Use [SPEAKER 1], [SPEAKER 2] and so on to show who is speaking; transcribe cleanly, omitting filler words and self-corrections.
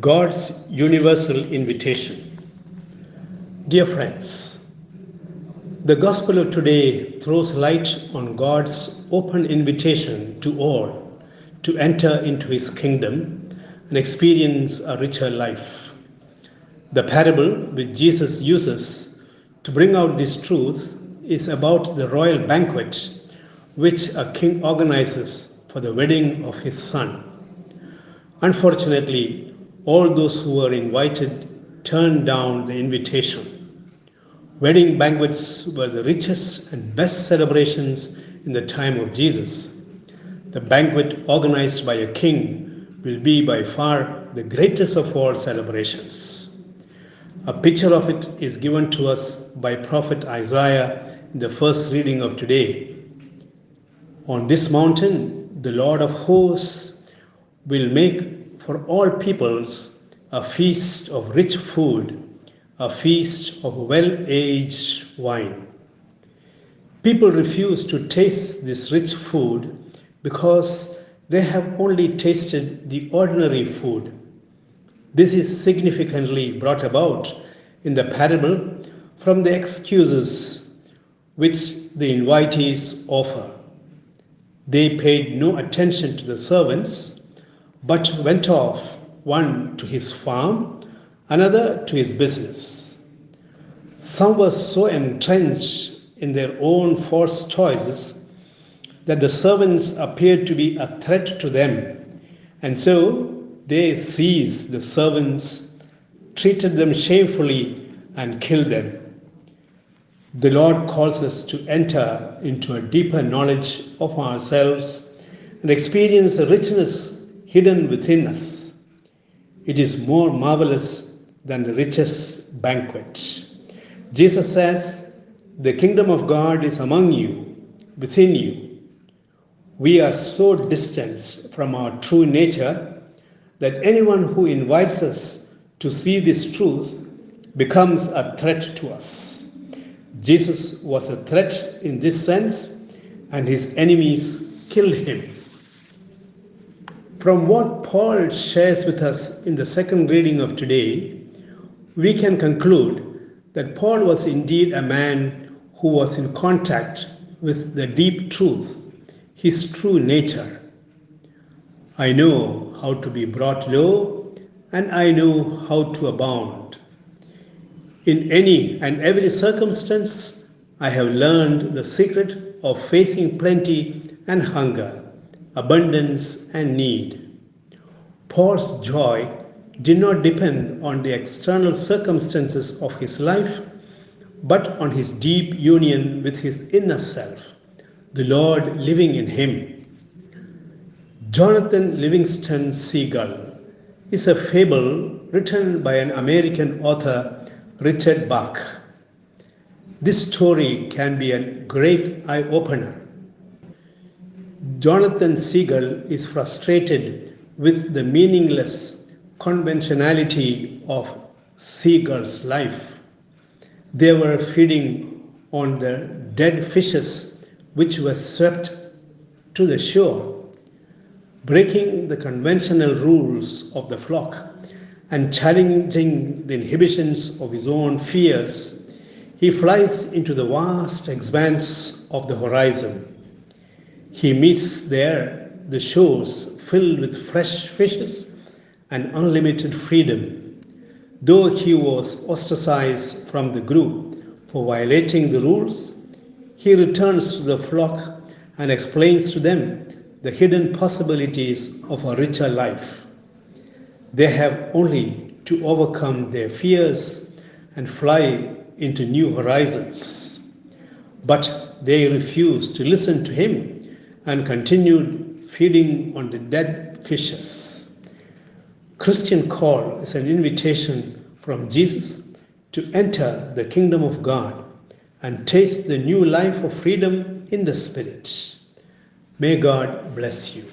[SPEAKER 1] God's universal invitation. Dear friends, the gospel of today throws light on God's open invitation to all to enter into his kingdom and experience a richer life. The parable which Jesus uses to bring out this truth is about the royal banquet which a king organizes for the wedding of his son. Unfortunately, all those who were invited turned down the invitation. Wedding banquets were the richest and best celebrations in the time of Jesus. The banquet organized by a king will be by far the greatest of all celebrations. A picture of it is given to us by Prophet Isaiah in the first reading of today. On this mountain, the Lord of hosts will make for all peoples a feast of rich food, a feast of well-aged wine. People refuse to taste this rich food because they have only tasted the ordinary food. This is significantly brought about in the parable from the excuses which the invitees offer. They paid no attention to the servants, but went off, one to his farm, another to his business. Some were so entrenched in their own false choices that the servants appeared to be a threat to them, and so they seized the servants, treated them shamefully, and killed them. The Lord calls us to enter into a deeper knowledge of ourselves and experience the richness hidden within us. It is more marvelous than the richest banquet. Jesus says, "The kingdom of God is among you, within you." We are so distanced from our true nature that anyone who invites us to see this truth becomes a threat to us. Jesus was a threat in this sense, and his enemies killed him. From what Paul shares with us in the second reading of today, we can conclude that Paul was indeed a man who was in contact with the deep truth, his true nature. I know how to be brought low, and I know how to abound. In any and every circumstance, I have learned the secret of facing plenty and hunger, abundance and need. Paul's joy did not depend on the external circumstances of his life, but on his deep union with his inner self, the Lord living in him. Jonathan Livingston Seagull is a fable written by an American author, Richard Bach. This story can be a great eye-opener. Jonathan Seagull is frustrated with the meaningless conventionality of seagulls' life. They were feeding on the dead fishes which were swept to the shore. Breaking the conventional rules of the flock and challenging the inhibitions of his own fears, he flies into the vast expanse of the horizon. He meets there the shores filled with fresh fishes and unlimited freedom. Though he was ostracized from the group for violating the rules, he returns to the flock and explains to them the hidden possibilities of a richer life. They have only to overcome their fears and fly into new horizons. But they refused to listen to him and continued feeding on the dead fishes. Christian call is an invitation from Jesus to enter the kingdom of God and taste the new life of freedom in the Spirit. May God bless you.